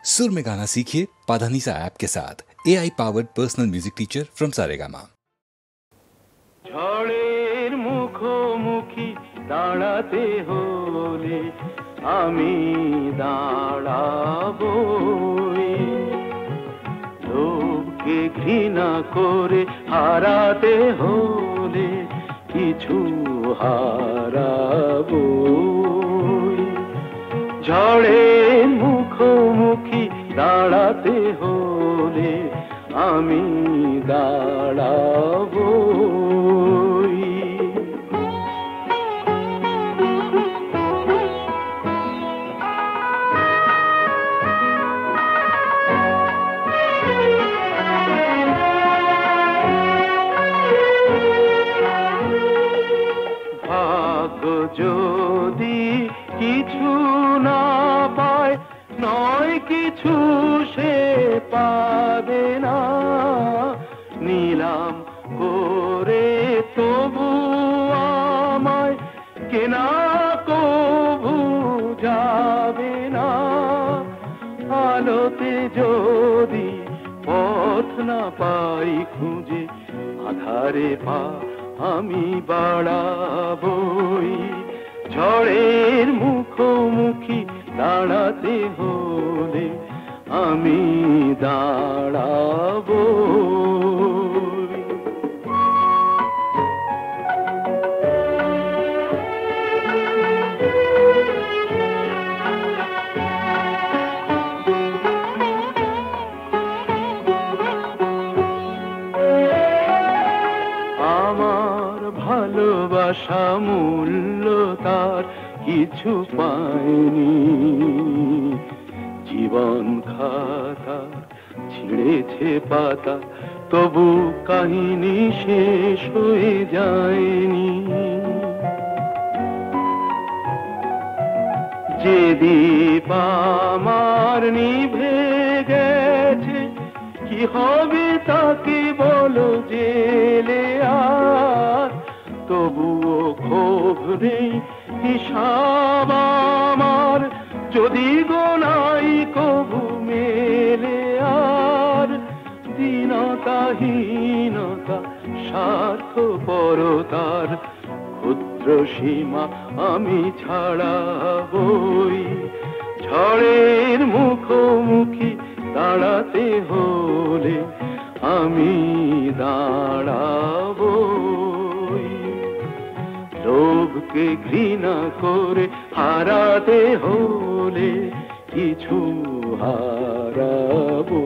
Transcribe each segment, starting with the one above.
सुर में गाना सीखिए पाधानीसा ऐप के साथ। AI powered personal music teacher from Saregama. ঝড়ের মুখোমুখি দাঁড়াতে হলে আমি দাঁড়াবই, লোভকে ঘৃণা করে হারাতে হলে কিছু হারাবই। ঝড়ের মুখোমুখি দাঁড়াতে হলে আমি দাঁড়াবই। ভাগ্য যদি কিছু না পায়, নয় কিছু সে পাবে না, নিলাম করে তবু আমায় কেনা কবু যাবে না। আলোতে যদি পথ না পাই খুঁজে, আধারে পা আমি বাড়াবই। ঝড়ের মুখোমুখি দাঁড়াতে হলে আমি দাঁড়াবই। আমার ভালোবাসা মূল্য তার কিছু পায়নি, জীবন খাতা ছিঁড়েছে পাতা, তবু কাহিনী শেষ হয়ে যায়নি। যে দীপ আমার নিভে গেছে, কি হবে তাকে বলো জেলে আর, তবুও ক্ষোভ নেই হিসাব আমার, যদি গোনাই কবু মেলে আর। দীনতাহীনতা স্বার্থপরতার ক্ষুদ্র সীমা আমি ছাড়াবই। ঝড়ের মুখোমুখি দাঁড়াতে হলে আমি দাঁড়াবই। লোভকে ঘৃণা করে হারাতে হলে কিছু হারাবো।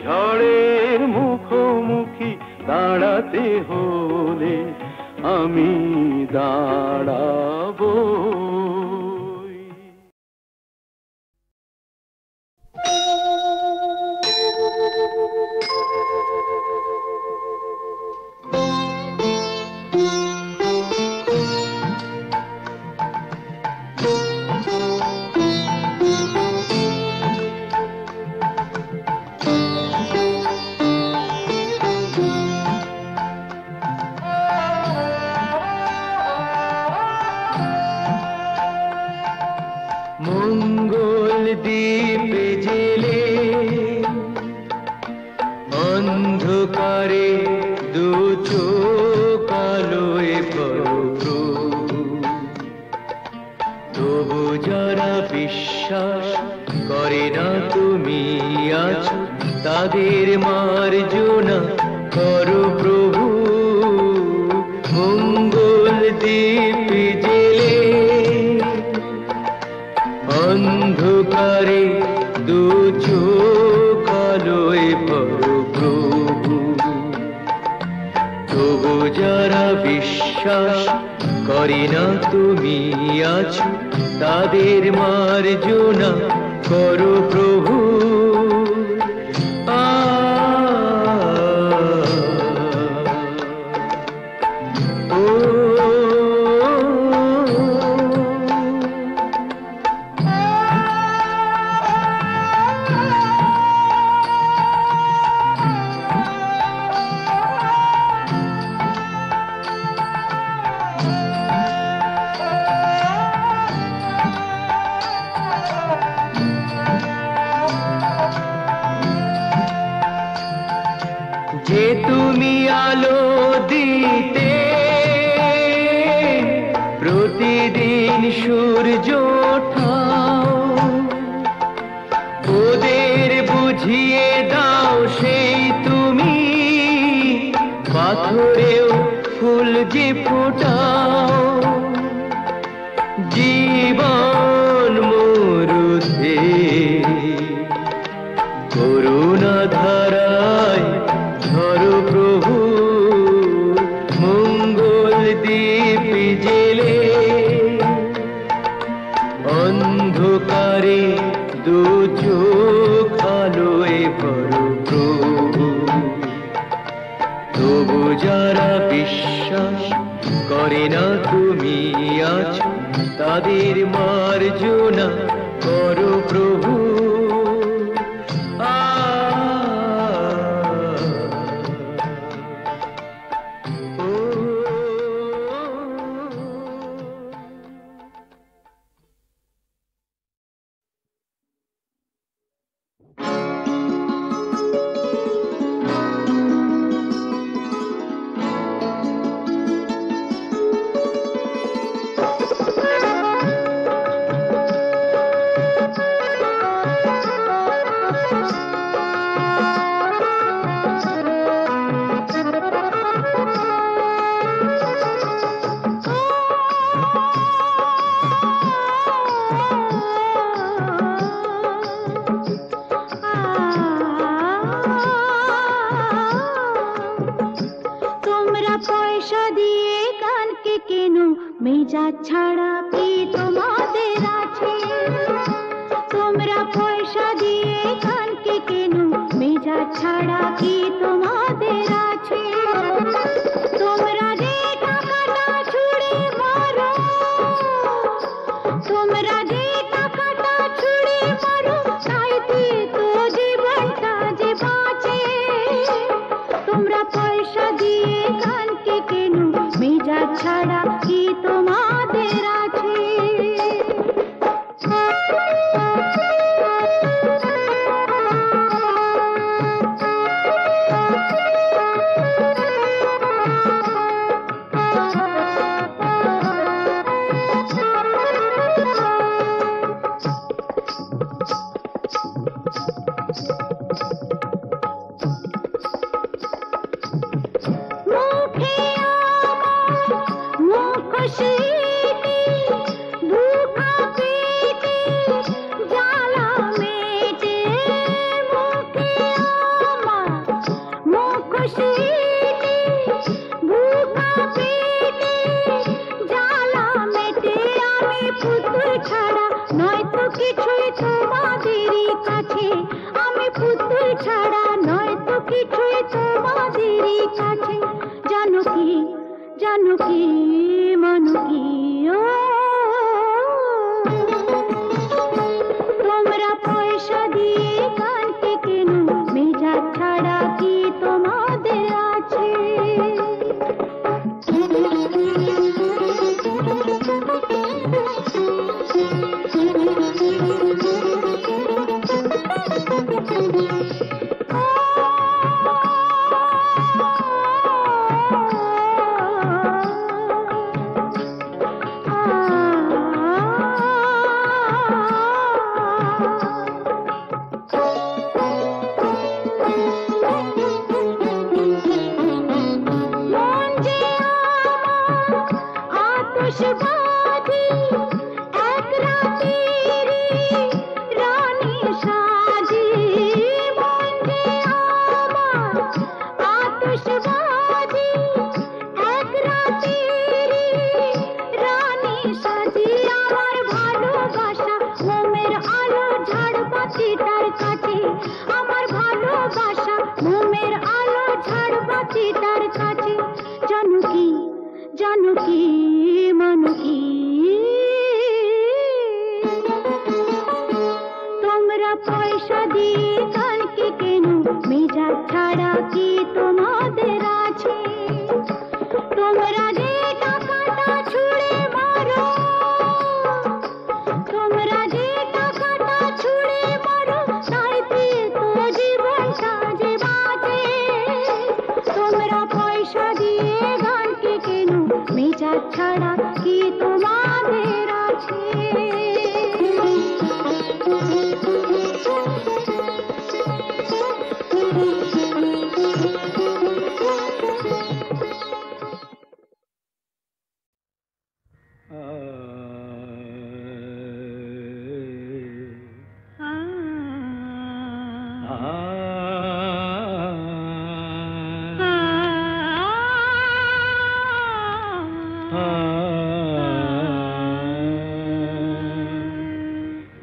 ঝড়ের মুখোমুখি দাঁড়াতে হলে আমি দাঁড়াবো। মঙ্গল দ্বীপ জেলে অন্ধকারে দু চোখ আলোয় প্রভু, তবু যারা বিশ্বাস করে না তুমি আছো, তাদের মার্জনা করো প্রভু। মঙ্গল দ্বীপ জেলে অন্ধকারে দু চোখ আলোয় প্রভু, তবু যারা বিশ্বাস করে না তুমি আছো, তাদের মার্জনা করো প্রভু। না তুমি আছো তাদের মার্জনা করো প্রভু। মেজাজ ছাড়া কি তোমাদের আছে? তোমরা পয়সা দিয়ে কানকে কেন? মেজাজ ছাড়া কি তোমাদের আছে? তোমরা যে টাকাটা ছুঁড়ে মারো, তোমরা যে টাকাটা ছুঁড়ে মারো, তাইতে তো জীবনটা যে বাঁচে। তোমরা পয়সা দিয়ে কানকে কেন? মেজাজ ছাড়া কি তোমাদের আছে?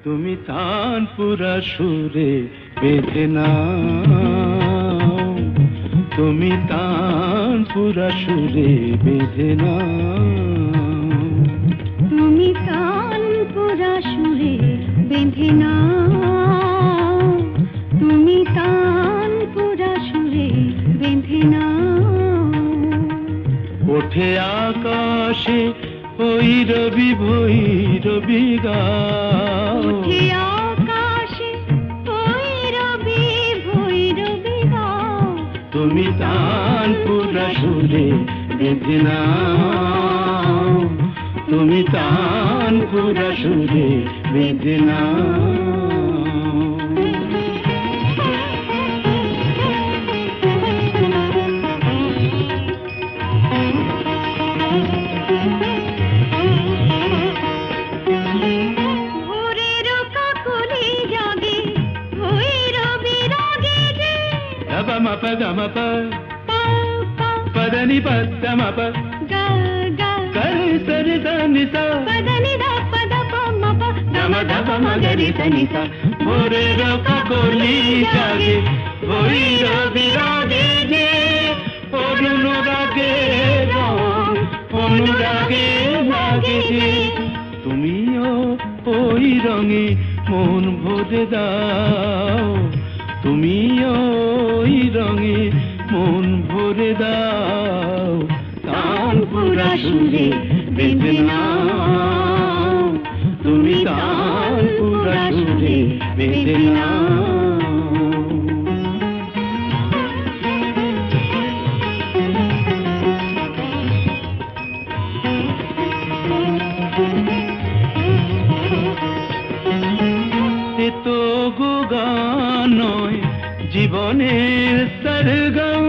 তুমি তানপুরা সুরে বেঁধে নাও, তুমি তানপুরা সুরে বেঁধে নাও, তুমি তানপুরা সুরে বেঁধে নাও, তুমি তানপুরা সুরে বেঁধে নাও। ওঠে আকাশে ভৈরবী ভৈরবী গাও, ওঠে আকাশে ভৈরবী ভৈরবী গাও। তুমি তানপুরা সুরে বেঁধে নাও, তুমি তানপুরা সুরে বেঁধে নাও। పదని పదమ కరి సరి దని స పదని ద పద పమ ప దమ దమ మగరి సని స ভোরের কাকলি জাগে ভৈরবী রাগে যে অনুরাগে রং অনুরাগে লাগে যে তুমিও ওই রঙে মন ভরে দাও, তুমিও ওই রঙে মন ভরে দাও। তানপুরা সুরে বেঁধে নাও, তুমি তানপুরা সুরে বেঁধে নাও। এ তো গো গান নয় জীবনের সরগম,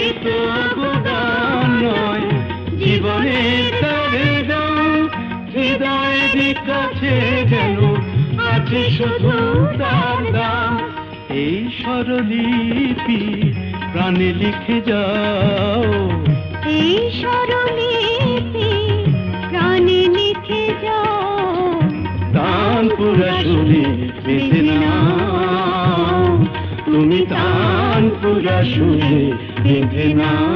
এ তো গো গান নয় জীবনের সরগম, হৃদয়ের কাছে যেন আছে শুধু তার দাম। এই স্বরলিপি প্রাণে লিখে যাও, এই স্বরলিপি প্রাণে লিখে যাও। তানপুরা সুরে বেঁধে নাও, তুমি তানপুরা সুরে বেঁধে নাও।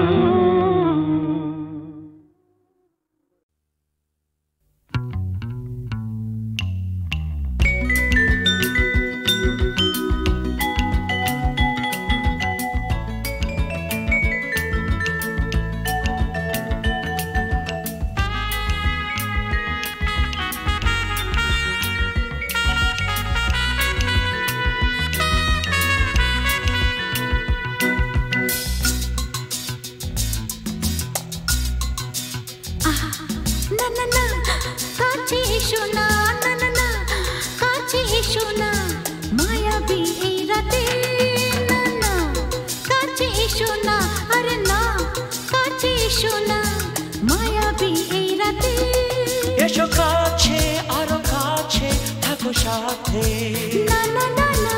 এসো কাছে আরো কাছে থাকো সাথে,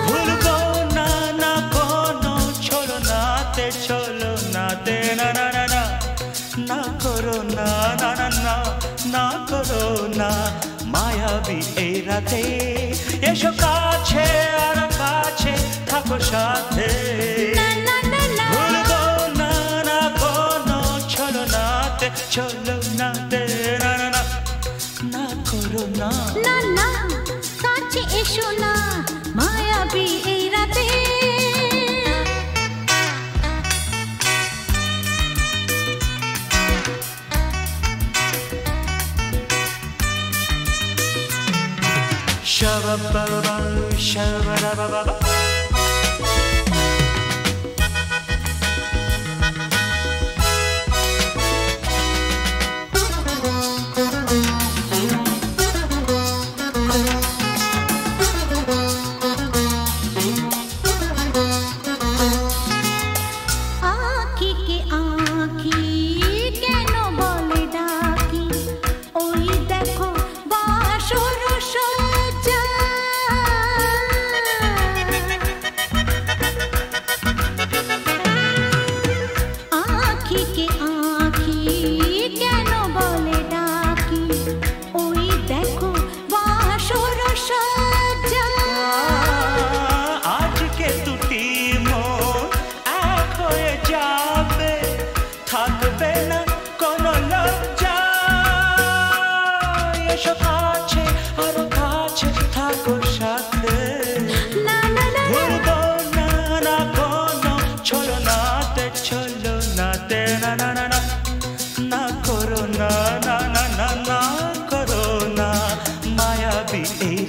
ভুলবো না না কোনো চলো নাতে চলো নাতে, না না না না না করো না না না না না করো না মায়াবী এই রাতে। এসো কাছে আরো কাছে থাকো সাথে, ভুলবো না না কোনো চলো নাতে চলো নাতে, না না না না করো না না না কাছে এসো না মায়াবী এই রাতে। Shabba-ba-ba, shabba-da-ba-ba-ba.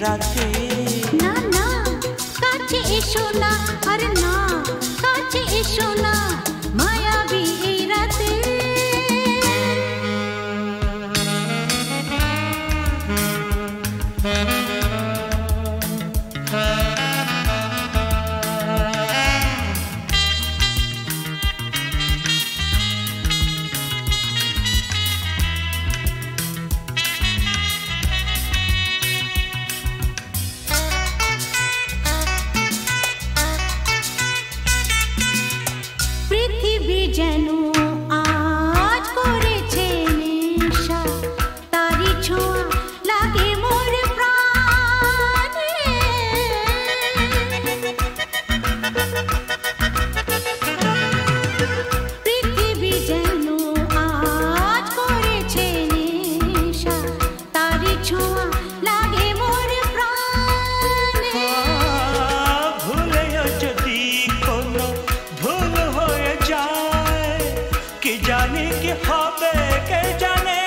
রাতে না না কাছে এসো না আরে না কাছে এসো না মায়াবী এই রাতে পৃথিবী যেন আজ করেছে নেশা তারি ছোঁয়া লাগে মোর প্রাণে পৃথিবী যেন আজ করেছে নেশা তারি ছোঁয়া লাগে মোর প্রাণে ভুলেও যদি কোনো ভুল হয়ে যায় কি জানি কি হবে কে জানে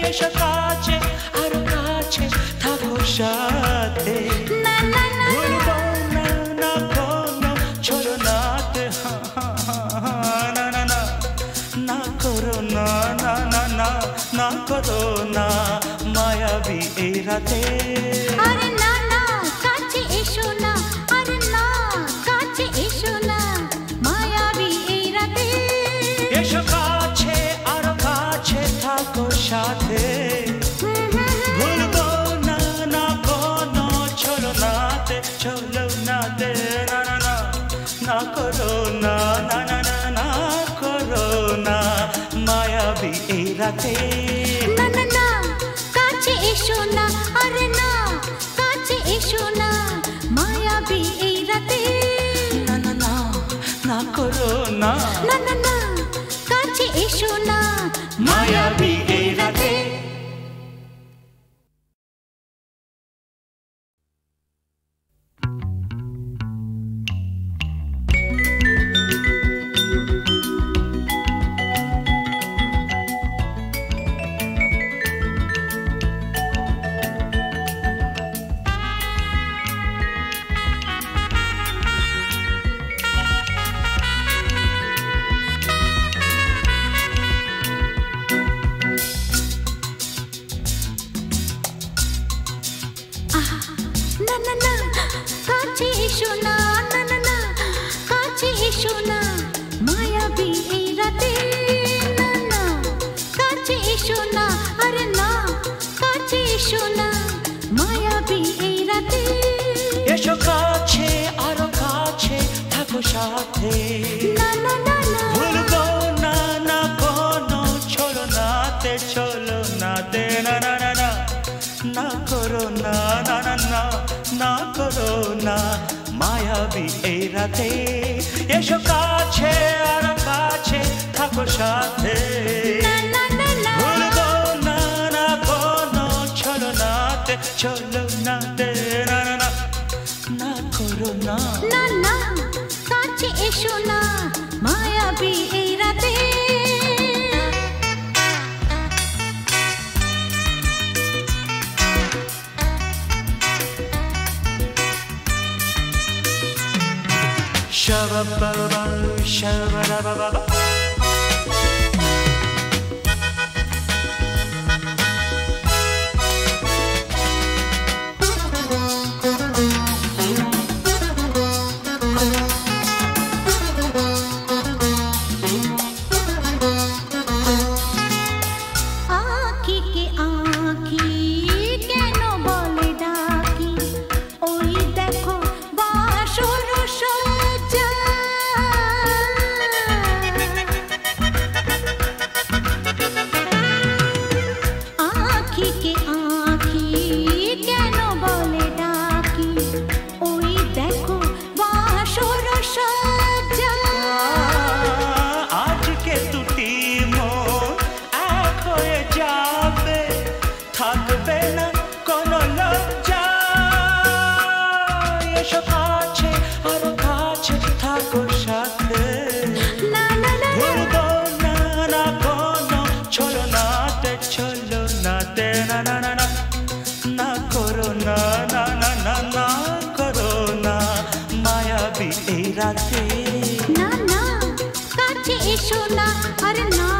এসো কাছে আরো কাছে থাকো সাথে না না না ভুলবো না না কোনো ছলনাতে না না না না করো না না না না না করো না মায়াবী এই রাতে আরে না না কাছে এসো না আরে না কাছে এসো না মায়াবী এই রাতে এসো কাছে আরো কাছে থাকো সাথে ভুলবো না না কোনো ছলনাতে ছলনাতে না না না না করো না না না না না করো না মায়াবী এই রাতে না না না কাছে এসো না আরে না কাছে এসো না মায়াবী এই রাতে না না না না করো না না না না কাছে এসো না মায়াবী এই রাতে না না না কাছে এসো না না না না কাছে এসো না মায়াবী এই রাতে না না কাছে এসো না আরে না কাছে এসো না মায়াবী এই রাতে এসো কাছে আরো কাছে থাকো সাথে না না না না ভুলবো না না কোনো ছলনাতে ছলনাতে না না না না না করো না না না না না করো না মায়াবী এই রাতে এসো কাছে আরো কাছে থাকো সাথে না না না না ভুলবো না না কোনো ছলনাতে ছলনাতে না না না না করো না না না কাছে এসো না মায়াবী এই রাতে Shabba-ba-ba, shabba-da-ba-ba-ba. आँखी के आँखी কেন বলে ডাকি ওই দেখো বাসর সজ্জা आँखी के आँखी কেন বলে ডাকি ওই দেখো বাসর সজ্জা আজকে দুটি মন এক হয়ে যাবে থাকবে না কোনো লজ্জা এসো কাছে আরো কাছে থাকো সাথে না না না ভুলবো না না কোনো ছলনাতে ছলনাতে না না না না না না না না না না করো না মায়াবী এই রাতে না না কাছে এসো না আরে না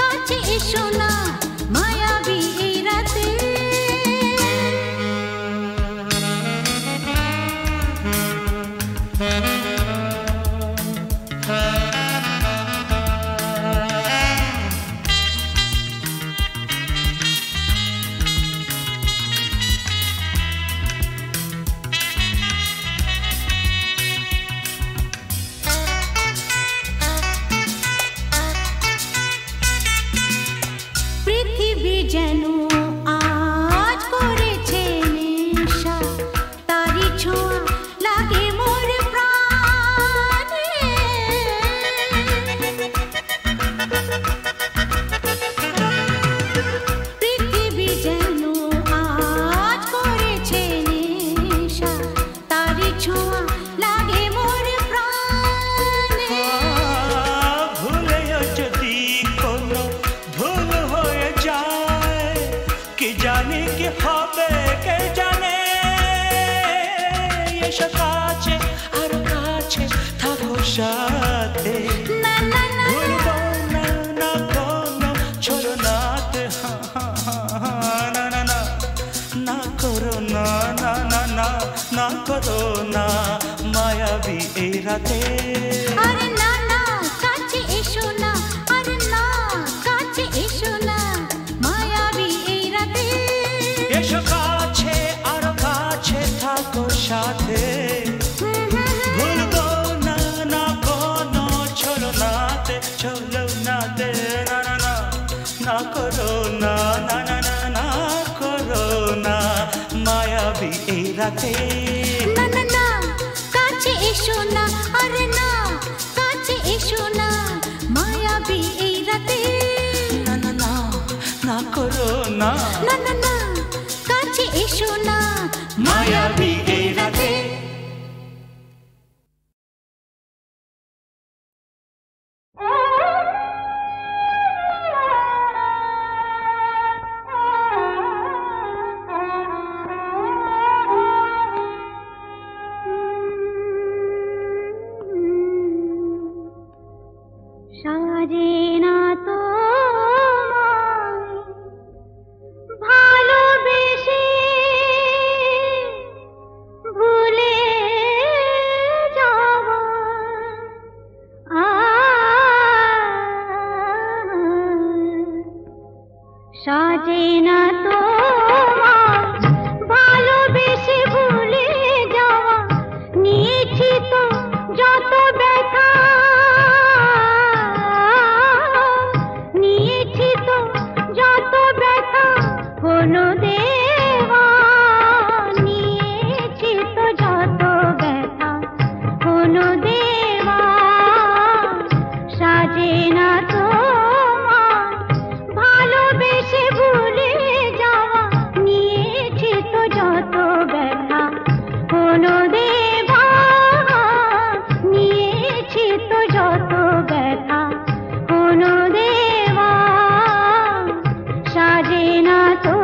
কাছে এসো না মায়াবী এই রাতে পৃথিবী যেন আজ করেছে নেশা তারি ছোঁয়া লাগে মোর প্রাণে পৃথিবী যেন আজ করেছে নেশা তারি ছোঁয়া লাগে মোর প্রাণে ভুলেও যদি কোনো ভুল হয়ে যায় কি জানি কি হবে কে জানে এসো কাছে আর কাছে থাকো সাথে না না না ভুলবো না না কোনো ছোড়ো নাতে না না না না করো না না না না না করো না মায়াবী এই রাতে আরে না না কাছে এসো না আরে না কাছে এসো না মায়াবী এই রাতে এসো কাছে আর কাছে থাকো সাথে ভুলবো না না কোনো ছোড়ো নাতে চলো নাতে না না না না করো না না না না না করো না মায়াবী এই রাতে না না না কাছে এসো না আরে না কাছে এসো না মায়াবী এই রাতে না না না না করো না না না না কাছে এসো না মায়াবী এই রাতে সাজে না তো ভালোবেসে ভুলে যাওয়া সাজে না তো ভালোবেসে ভুলে যাওয়া নিয়েছি তো যত ব্যথা নিয়েছি তো যত ব্যথা কোনো দেওয়া নিয়েছি তো যত ব্যথা কোনো দেওয়া সাজে না তো ভালোবেসে ভুলে যাওয়া নিয়েছি তো যত ব্যথা কোনো দেওয়া নিয়েছি তো যত ব্যথা কোনো দেওয়া সাজে না তো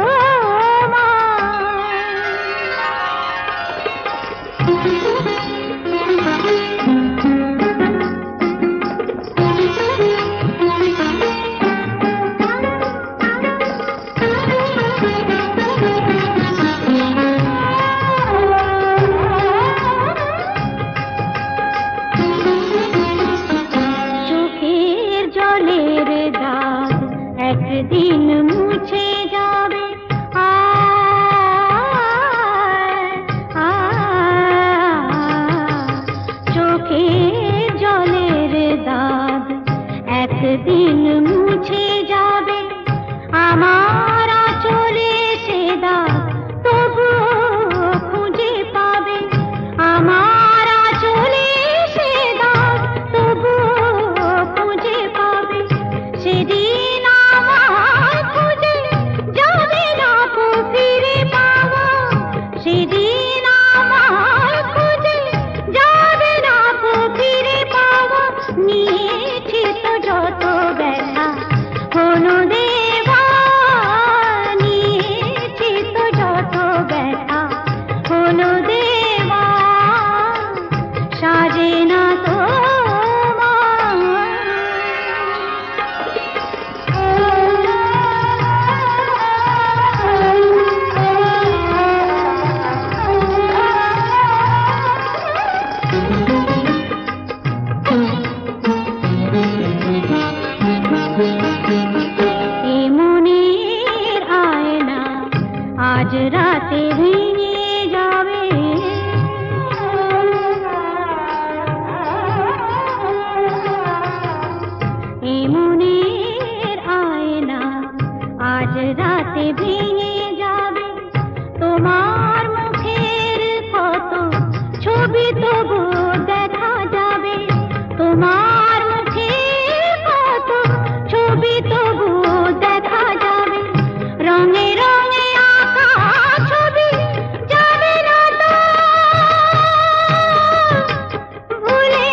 রাতে ভেঙে যাবে এ মনের আয়না আজ রাতে ভেঙে যাবে তোমার মুখের কত ছবি তবু দেখা যাবে তোমার মুখের কত ছবি তবু দেখা যাবে রঙে রঙে আঁকা ছবি যাবে না তো ভুলে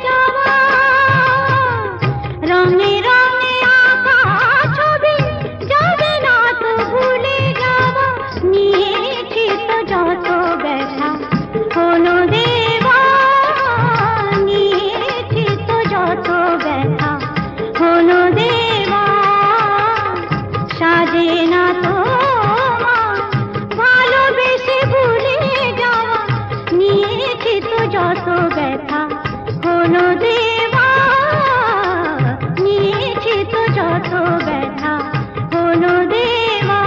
যাওয়া রঙে রঙে আঁকা ছবি যাবে না তো ভুলে যাওয়া নিয়েছি তো যত ব্যথা হলো দেওয়া নিয়েছি তো যত ব্যথা হলো দেওয়া সাজে না তো ভালোবেসে ভুলে যাওয়া নিয়েছি তো যত ব্যথা হলো দেওয়া নিয়েছি তো যত ব্যথা হলো দেওয়া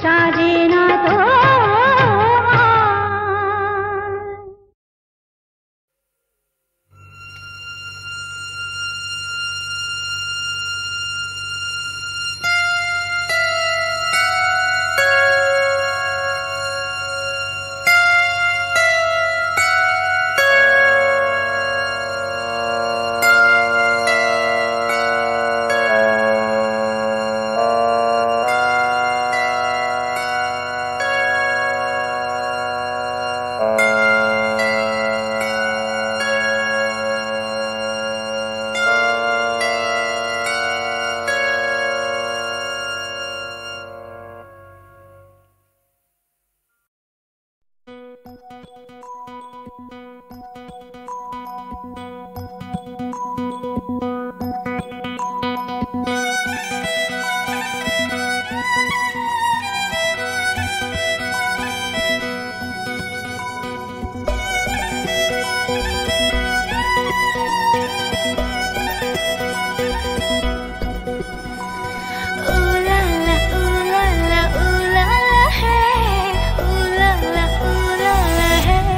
সাজে না তো ooh la la, hey, ooh la la, hey.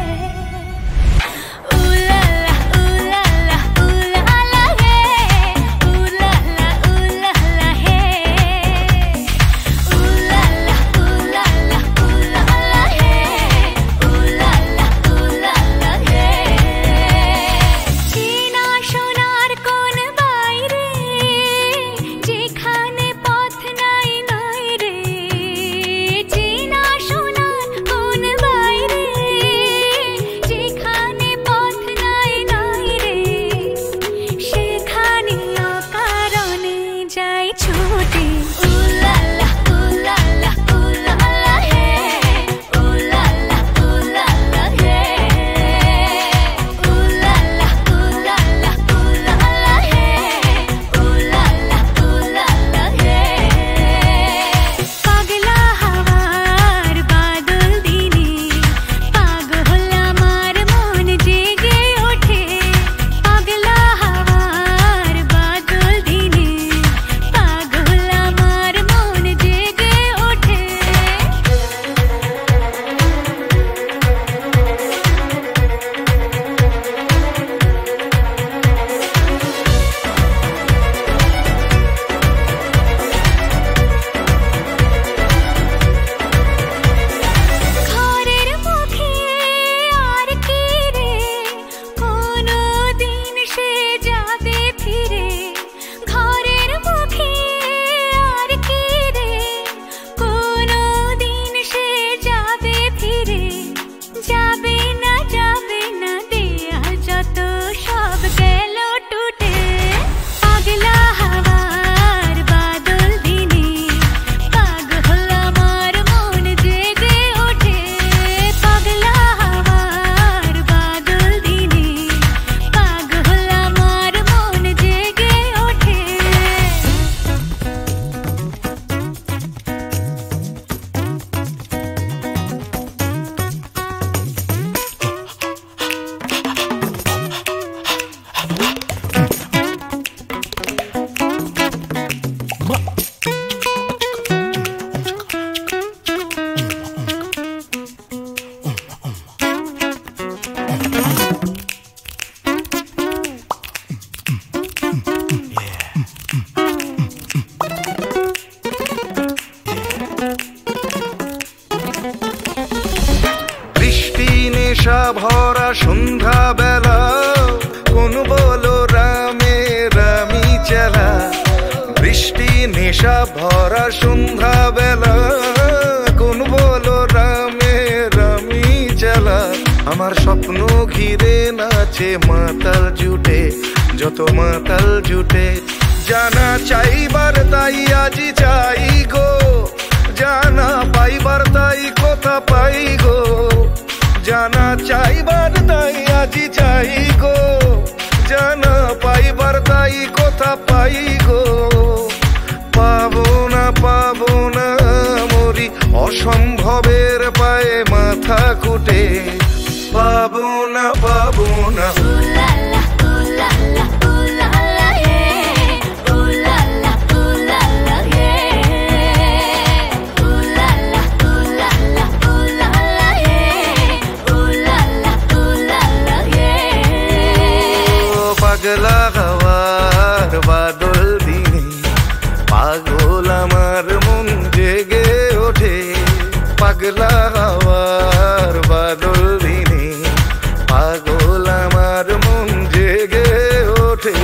নেশা ভরা সন্ধ্যা বেলা কোন বলো রামে রামি চেলা বৃষ্টি নেশা ভরা সন্ধ্যা বেলা কোন বলো রামে রামি চেলা আমার স্বপ্ন ঘিরে নাচে মাতাল জুটে যত মাতাল জুটে জানা চাইবার তাই আজি চাই গো জানা পাইবার তাই কথা পাই গো জানা চাইবার তাই আজি চাই গো জানা পাইবার তাই কথা পাই গো পাবো না মরি অসম্ভবের পায়ে মাথা কুটে পাবো না পাগলা হওয়ার বাদল দিনে পাগল আমার মন জেগে ওঠে পাগলা হওয়ার বাদল দিনে পাগল আমার মন জেগে ওঠে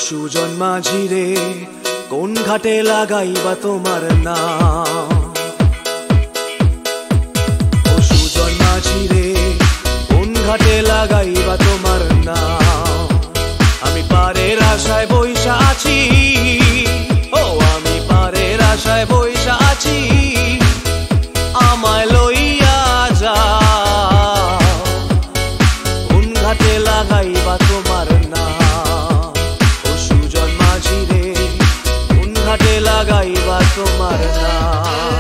সুজন মাঝি রে কোন ঘাটে লাগাইবা তোমার নাম ও সুজন মাঝি রে কোন ঘাটে লাগাইবা তোমার নাম আমি পারের আশায় বইসা আছি ও আমি পারের আশায় বইসা আছি আমায় লইয়া যাও কোন ঘাটে লাগাইবা তোমার নাম ঘাটে লাগাইবা তোমার নাম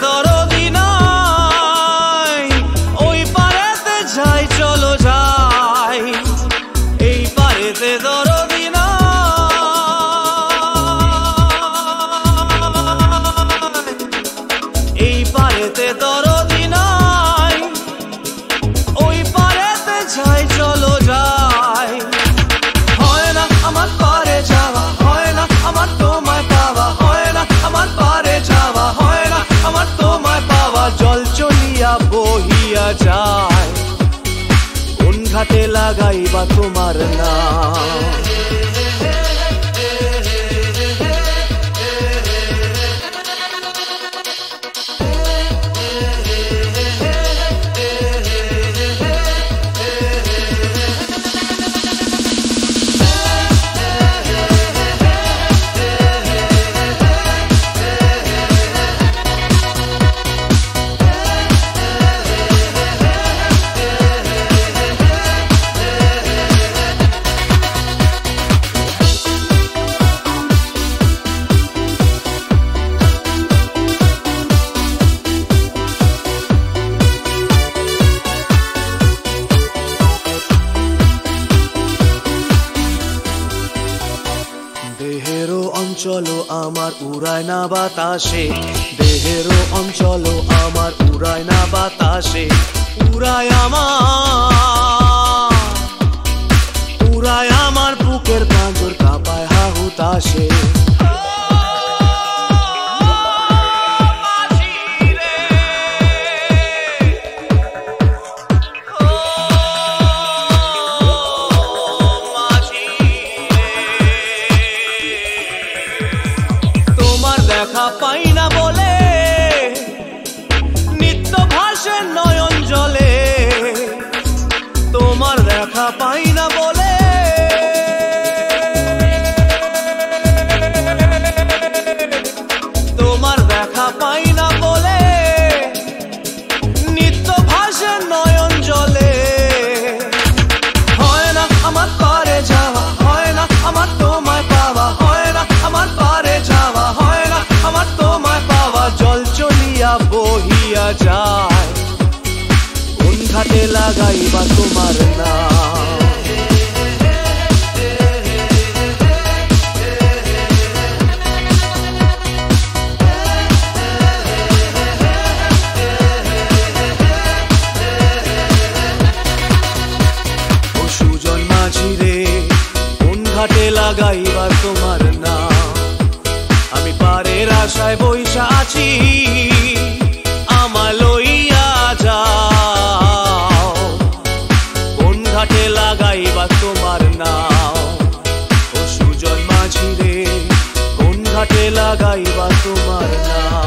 দরদি নাই ওই পারেতে যাই চলো যাই এই পারেতে দরদি নাই এই পারেতে দরদি নাই ওই পারেতে যাই চলো যাই হয় না আমার পারে যাওয়া হয় না আমার তোমায় পাওয়া হয় না আমার পারে যাওয়া হয় না আমার তোমায় ঘাটে লাগাইবা তোমার নাম। দেহেরও অঞ্চল আমার উড়ায় না বাতাসে, দেহেরও অঞ্চল আমার উড়ায় না বাতাসে, উড়ায় আমার বুকের পাঁজর কাঁপায় হাহুতাসে। দেখা পাই না বলে নিত্য ভাসে নয়ন জলে, তোমার দেখা পাই না বলে তোমার দেখা পাই না বলে নিত্য ভাসে নয়ন জলে। হয় না আমার পারে যাওয়া, হয় না আমার তোমায় পাওয়া, হয় না আমার পারে যাওয়া, হয় না আমার তোমায় পাওয়া। জল চলিয়া বহিয়া যায়, কোন ঘাটে লাগাইবা তোমার নাম। ও সুজন মাঝি রে, কোন ঘাটে লাগাইবা তোমার নাম। আমি পারের আশায় বইসা আছি, আমায় লইয়া যাও, কোন ঘাটে লাগাইবা তোমার নাম। ও সুজন মাঝি রে, কোন ঘাটে লাগাইবা তোমার নাম।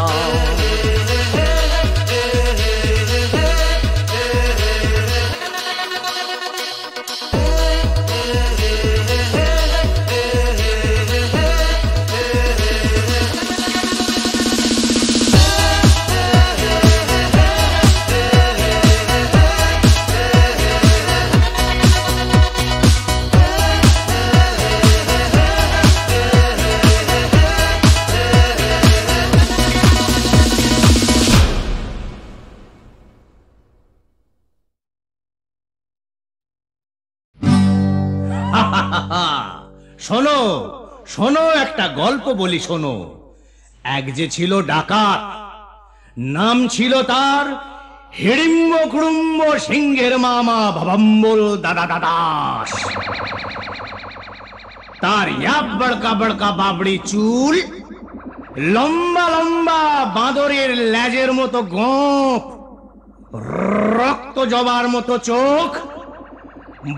শোনো শোনো, একটা গল্প বলি শোনো। এক যে ছিল ডাকাত, নাম ছিল তার হিড়িম্ব কুড়ুম্ব সিংহের মামা ভবম্বল দাদা দাদাস। তার ইয়াব বড়কা বড়কা বাবড়ি চুল, লম্বা লম্বা বাঁদরের লেজের মতো গোঁফ, রক্ত জবার মতো চোখ,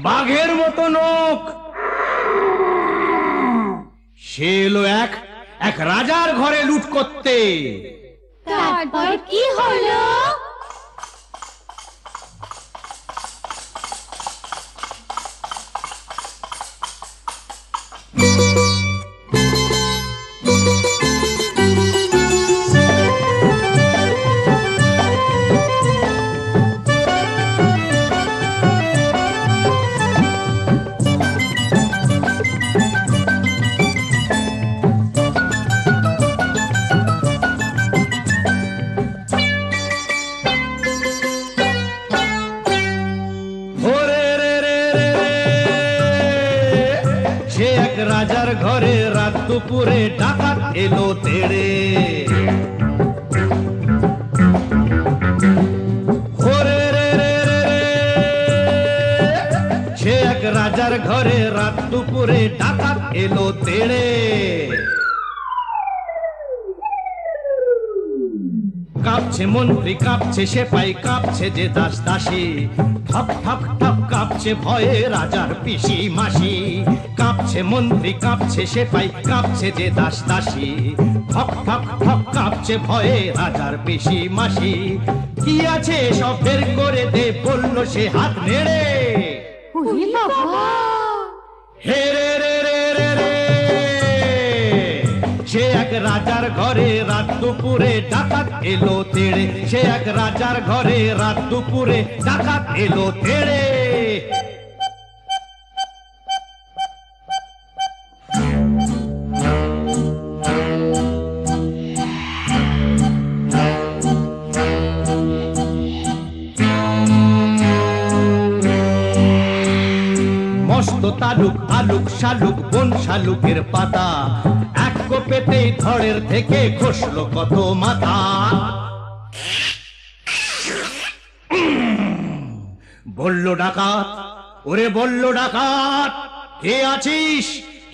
বাঘের মতো নখ। সে এলো এক রাজার ঘরে লুট করতে। তারপর কি হলো? রাজার ঘরে রাত দুপুরে ডাকাত এলো তেড়ে। সে এক রাজার ঘরে রাত দুপুরে ডাকাত এলো তেড়ে। কাঁপছে কাঁপছে মন্ত্রী, কাঁপছে সেপাই, কাঁপছে যে দাস দাসী, ঠক ঠক ঠক কাঁপছে ভয়ে রাজার পিসি মাসি। কাঁপছে মন্ত্রী, কাঁপছে সেপাই, কাঁপছে যে দাস দাসী, ঠক ঠক ঠক কাঁপছে ভয়ে রাজার পিসি মাসি। কি আছে সব বের করে দে, বলল সে হাত নেড়ে। ওরে বাবা! হে রে রে রে রে রে, সে এক রাজার ঘরে রাত দুপুরে ডাকাত এলো তেড়ে। সে এক রাজার ঘরে রাত দুপুরে ডাকাত এলো তেড়ে। মস্ত তালুক আলুক শালুক বন শালুকের পাতা, এক কোপেতেই ধড়ের থেকে খসলো কত মাথা। বলল ডাকাত, ওরে বলল ডাকাত, কে আছিস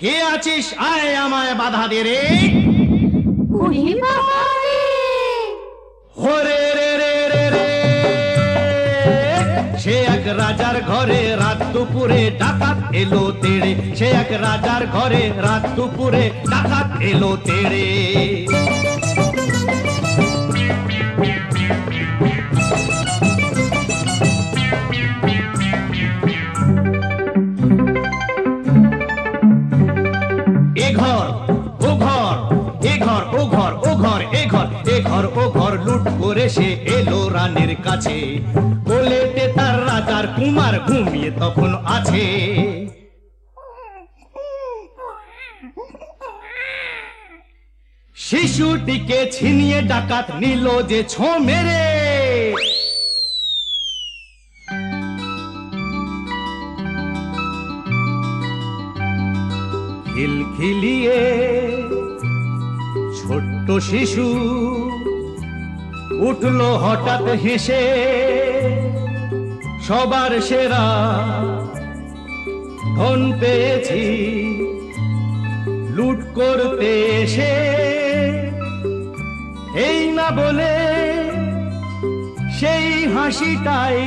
কে আছিস, আয় আমায় বাধা দে রে। ওরে বাবা রে! ওরে রে রে রে রে, সে এক রাজার ঘরে রাত দুপুরে ডাকাত এলো তেড়ে। সে এক রাজার ঘরে রাত দুপুরে ডাকাত এলো তেড়ে। এ ঘর ও ঘর, এ ঘর ও ঘর, ও ঘর এ ঘর, এ ঘর ও ঘর লুট করে সে এলো রানীর কাছে। কোলেতে তার রাজার কুমার ঘুমিয়ে তখন আছে। শিশুটিকে ছিনিয়ে ডাকাত নিল যে ছো মেরে। খিলখিলিয়ে ছোট্ট শিশু উঠলো হঠাৎ হেসে, সবার সেরা ধন পেয়েছি লুট করতে এসে। এই না বলে সেই হাসিটাই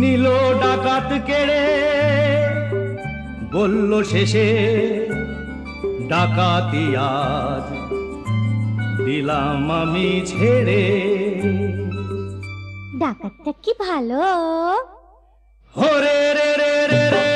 নিল ডাকাত কেড়ে। বলল শেষে ডাকাতি আজ দিলাম আমি ছেড়ে। ডাকাতটা কি ভালো! হরে রে রে রে রে,